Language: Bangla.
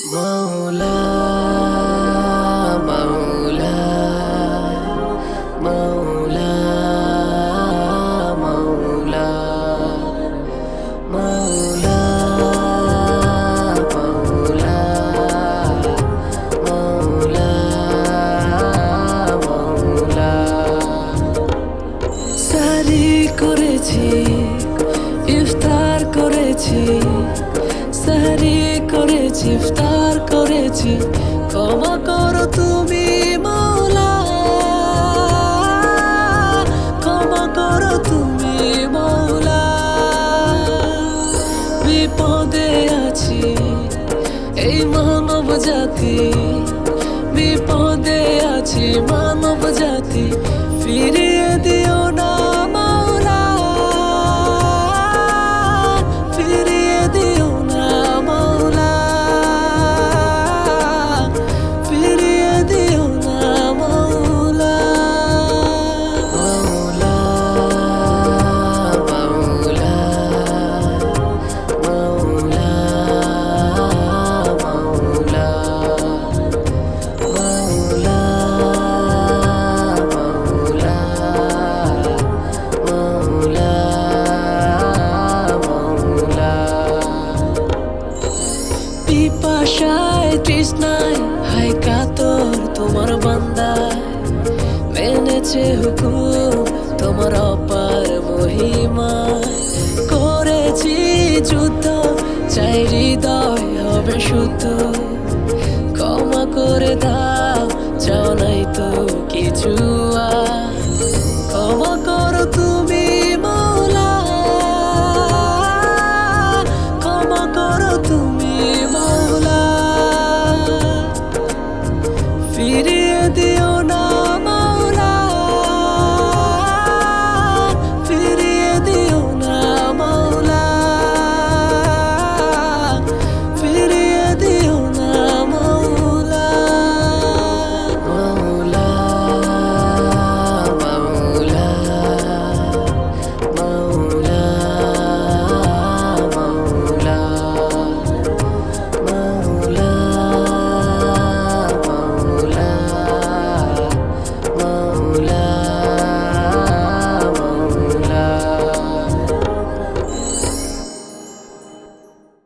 মৌলা মৌলা মৌলা মৌলা মৌলা মৌলা মৌলা মৌলা সারি করেছি ইফতার করেছি সারি করেছি ইফতার করেছি ক্ষমা করো তুমি মৌলা ক্ষমা করো তুমি মৌলা বিপদে আছি এই মানব জাতি বিপদে আছি মানব জাতি ফিরিয়ে দিও না মৌলা ফিরিয়ে দিও না মৌলা ফিরিয়ে দিও না মৌলা মৌলা মৌলা মৌলা মৌলা মৌলা মৌলা মৌলা পিপাসায় তৃষ্ণায় হায় কাতর তোমার বান্দায় মেনেছে হুকুম তোমার অপার মহিমায় করেছি যুদ্ধ চাই হৃদয় হবে শুদ্ধ ক্ষমা করে দাও চাও নাই তো কিছু আর ক্ষমা করো তুমি মৌলা ক্ষমা করো তুমি মৌলা ফিরে